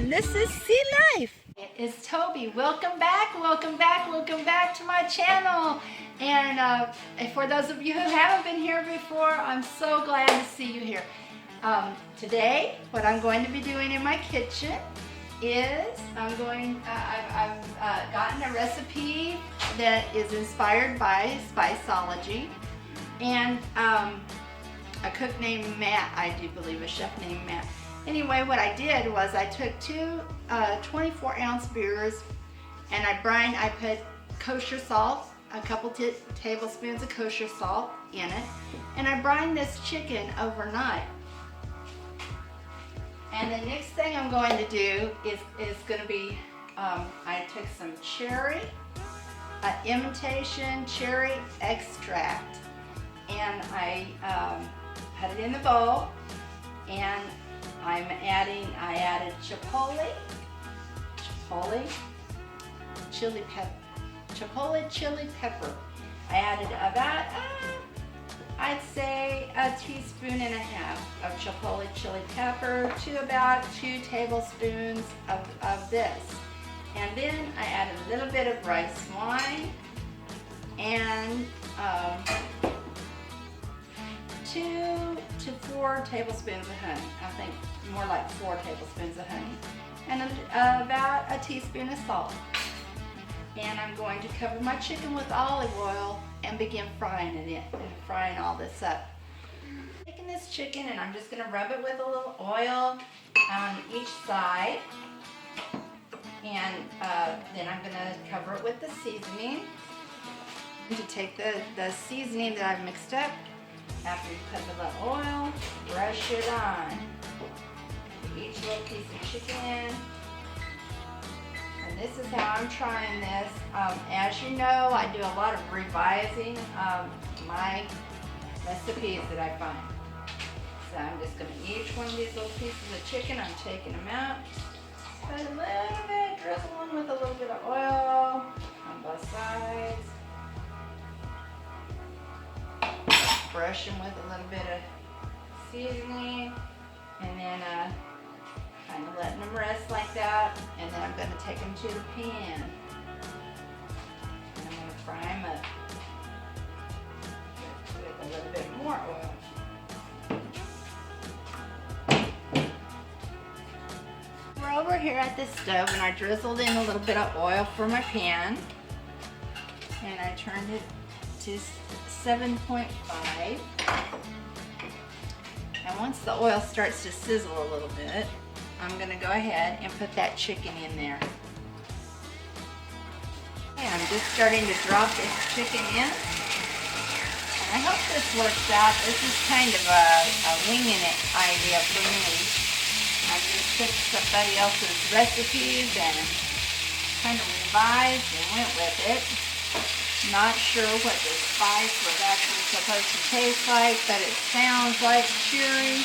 and this is Sea Life. It is Tobi. Welcome back, welcome back, welcome back to my channel. And for those of you who haven't been here before, I'm so glad to see you here. Today, what I'm going to be doing in my kitchen is I've gotten a recipe that is inspired by Spiceology, and a cook named Matt, I do believe, a chef named Matt. Anyway, what I did was I took two 24-ounce beers and I put kosher salt, a couple tablespoons of kosher salt in it, and I brined this chicken overnight. And the next thing I'm going to do is going to be, I took some cherry, imitation cherry extract, and I put it in the bowl, and I added chipotle chili pepper. I added about, I'd say a teaspoon and a half of chipotle chili pepper to about 2 tablespoons of this. And then I added a little bit of rice wine and 2 to 4 tablespoons of honey. I think more like 4 tablespoons of honey. And about a teaspoon of salt. And I'm going to cover my chicken with olive oil and begin frying frying all this up. Taking this chicken and I'm just going to rub it with a little oil on each side. And then I'm going to cover it with the seasoning. To take the seasoning that I've mixed up, after you put the little oil, brush it on each little piece of chicken. And this is how I'm trying this. As you know, I do a lot of revising my recipes that I find. So I'm just going to, each one of these little pieces of chicken, I'm taking them out. Put a little bit, drizzle them with a little bit of oil on both sides. Brush them with a little bit of seasoning, and then kind of letting them rest like that, and then I'm going to take them to the pan, and I'm going to fry them up with a little bit more oil. We're over here at the stove, and I drizzled in a little bit of oil for my pan, and I turned it to 7.5. And once the oil starts to sizzle a little bit, I'm going to go ahead and put that chicken in there. And I'm just starting to drop this chicken in. And I hope this works out. This is kind of a winging it idea for me. I just took somebody else's recipes and kind of revised and went with it. Not sure what the spice was actually supposed to taste like, but it sounds like cherry.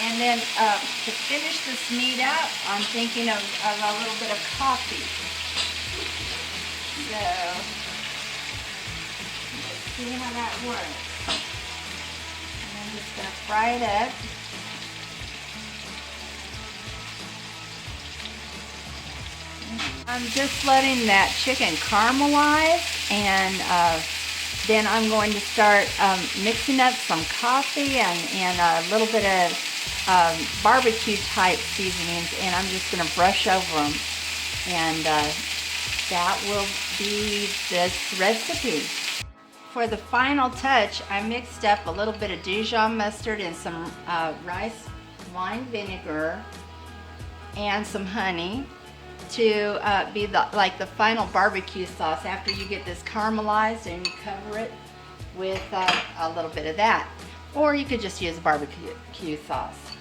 And then to finish this meat out, I'm thinking of a little bit of coffee. So, let's see how that works. And I'm just going to fry it up. I'm just letting that chicken caramelize, and then I'm going to start mixing up some coffee and a little bit of barbecue type seasonings, and I'm just going to brush over them, and that will be this recipe. For the final touch, I mixed up a little bit of Dijon mustard and some rice wine vinegar and some honey to be like the final barbecue sauce after you get this caramelized, and you cover it with a little bit of that. Or you could just use barbecue sauce.